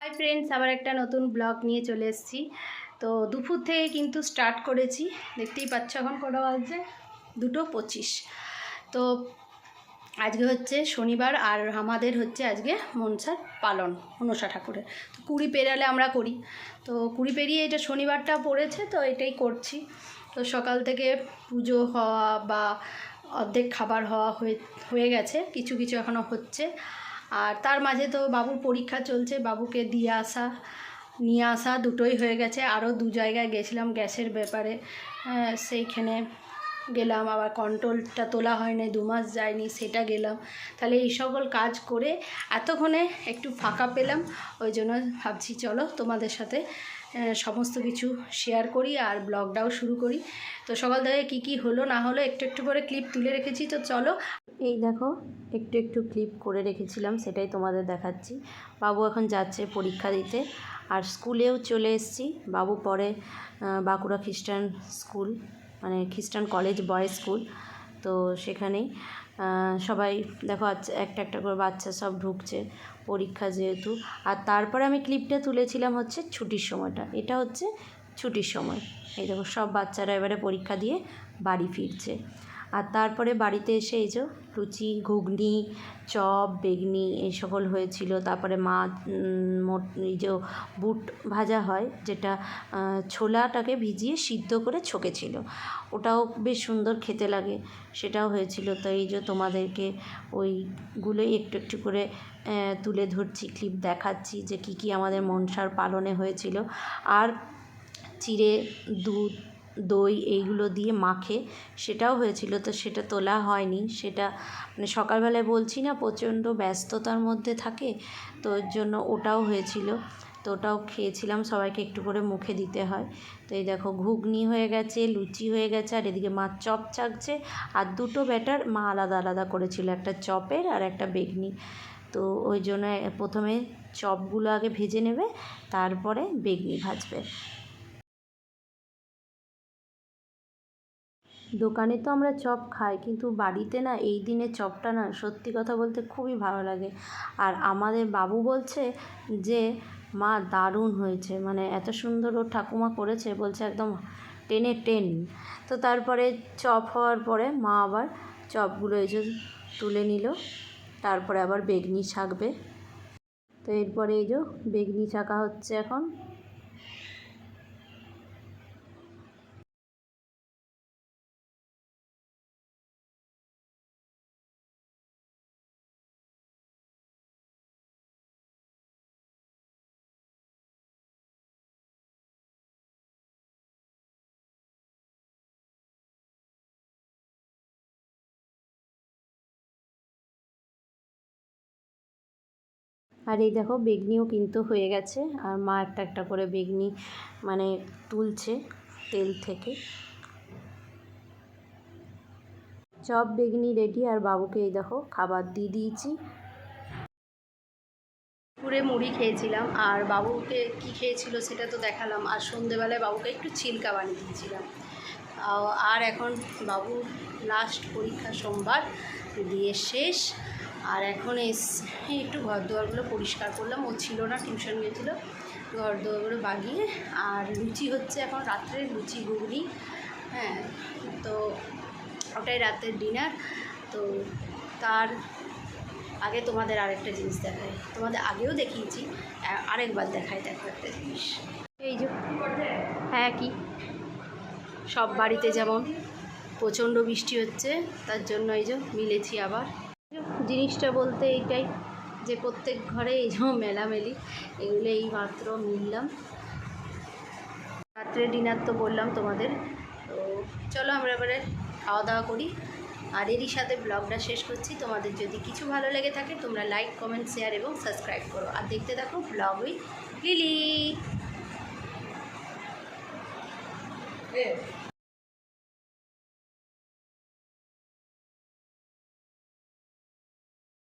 Hi friends, আবার একটা নতুন ব্লগ নিয়ে চলে এসেছি। তো দুপুর থেকে কিন্তু স্টার্ট করেছি, দেখতেই পাচ্ছ এখন কটা বাজছে 2:25। তো আজকে হচ্ছে শনিবার আর আমাদের হচ্ছে আজকে মনসার পালন, মনসা ঠাকুরের। তো 20 পেরালে আমরা করি, তো 20 পেরিয়ে এটা শনিবারটা পড়েছে, তো এটাই করছি। তো সকাল থেকে পুজো হওয়া বা অর্ধেক খাবার হওয়া হয়ে গেছে, কিছু কিছু এখনও হচ্ছে। আর তার মাঝে তো বাবুর পরীক্ষা চলছে, বাবুকে দিয়ে আসা নিয়ে আসা দুটোই হয়ে গেছে। আরও 2 জায়গায় গেছিলাম গ্যাসের ব্যাপারে, সেইখানে গেলাম। আবার কন্ট্রোলটা তোলা হয়নি, 2 মাস যায়নি, সেটা গেলাম। তাহলে এই সকল কাজ করে এতক্ষণে একটু ফাঁকা পেলাম, ওই জন্য ভাবছি চলো তোমাদের সাথে সমস্ত কিছু শেয়ার করি আর ব্লগটাও শুরু করি। তো সকাল থেকে কী কী হলো না হলো একটু একটু করে ক্লিপ তুলে রেখেছি, তো চলো। এই দেখো একটু একটু ক্লিপ করে রেখেছিলাম, সেটাই তোমাদের দেখাচ্ছি। বাবু এখন যাচ্ছে পরীক্ষা দিতে, আর স্কুলেও চলে এসেছি। বাবু পড়ে বাঁকুড়া খ্রিস্টান স্কুল, মানে খ্রিস্টান কলেজ বয়েজ স্কুল। তো সেখানেই সবাই দেখো একটা একটা করে বাচ্চা সব ঢুকছে পরীক্ষা যেহেতু। আর তারপরে আমি ক্লিপটা তুলেছিলাম হচ্ছে ছুটির সময়টা, এটা হচ্ছে ছুটির সময়। এই দেখো সব বাচ্চারা এবারে পরীক্ষা দিয়ে বাড়ি ফিরছে। আর তারপরে বাড়িতে এসে এই যে লুচি, ঘুগনি, চপ, বেগনি এই সকল হয়েছিল। তারপরে মা এই যে বুট ভাজা হয়, যেটা ছোলাটাকে ভিজিয়ে সিদ্ধ করে ছকেছিল, ওটাও বেশ সুন্দর খেতে লাগে, সেটাও হয়েছিল। তো এই যে তোমাদেরকে ওইগুলোই একটু একটু করে তুলে ধরছি, ক্লিপ দেখাচ্ছি যে কী কী আমাদের মনসার পালনে হয়েছিল। আর চিড়ে, দুধ, দই এইগুলো দিয়ে মাখে, সেটাও হয়েছিল। তো সেটা তোলা হয়নি, সেটা মানে সকালবেলায় বলছি না প্রচণ্ড ব্যস্ততার মধ্যে থাকে, তো ওর জন্য ওটাও হয়েছিল। তো ওটাও খেয়েছিলাম, সবাইকে একটু করে মুখে দিতে হয়। তো এই দেখো ঘুগনি হয়ে গেছে, লুচি হয়ে গেছে, আর এদিকে মা চপ চাকছে। আর 2টো ব্যাটার মা আলাদা আলাদা করেছিল, একটা চপের আর একটা বেগনি। তো ওই জন্য প্রথমে চপগুলো আগে ভেজে নেবে, তারপরে বেগনি ভাজবে। দোকানে তো আমরা চপ খাই, কিন্তু বাড়িতে না এই দিনে চপটা না সত্যি কথা বলতে খুবই ভালো লাগে। আর আমাদের বাবু বলছে যে মা দারুণ হয়েছে, মানে এত সুন্দর ওর ঠাকুমা করেছে, বলছে একদম 10-এ 10। তো তারপরে চপ হওয়ার পরে মা আবার চপগুলো এই যে তুলে নিল, তারপরে আবার বেগনি ছাকবে। তো এরপরে এই যে বেগনি ছাকা হচ্ছে এখন। আর এই দেখো বেগনিও কিন্তু হয়ে গেছে, আর মা একটা একটা করে বেগনি মানে তুলছে তেল থেকে। চপ বেগনি রেডি, আর বাবুকে এই দেখো খাবার দিয়ে দিয়েছি। পুরে মুড়ি খেয়েছিলাম, আর বাবুকে কি খেয়েছিল সেটা তো দেখালাম। আর সন্ধেবেলায় বাবুকে একটু চিল্কা বানিয়ে দিয়েছিলাম। আর এখন বাবুর লাস্ট পরীক্ষা সোমবার দিয়ে শেষ। আর এখন একটু ঘর দুয়ারগুলো পরিষ্কার করলাম, ও ছিল না, টিউশন গিয়েছিলো। ঘর দুয়ারগুলো বাগিয়ে, আর লুচি হচ্ছে এখন রাত্রে, লুচি ঘুগনি। হ্যাঁ, তো ওটাই রাতের ডিনার। তো তার আগে তোমাদের আরেকটা জিনিস দেখাই, তোমাদের আগেও দেখিয়েছি, আরেকবার দেখাই। দেখো একটা জিনিস, এই যে হ্যাঁ কি সব বাড়িতে যেমন প্রচণ্ড বৃষ্টি হচ্ছে, তার জন্য এই যে মিলেছি আবার। জিনিসটা বলতে এইটাই যে প্রত্যেক ঘরে এই যে মেলামেলি, এগুলো এই মাত্র মিললাম। রাত্রে ডিনার তো বললাম তোমাদের। তো চলো আমরা এবারে খাওয়া দাওয়া করি, আর এরই সাথে ব্লগটা শেষ করছি। তোমাদের যদি কিছু ভালো লেগে থাকে তোমরা লাইক, কমেন্ট, শেয়ার এবং সাবস্ক্রাইব করো। আর দেখতে থাকো ব্লগ উইথ লিলি।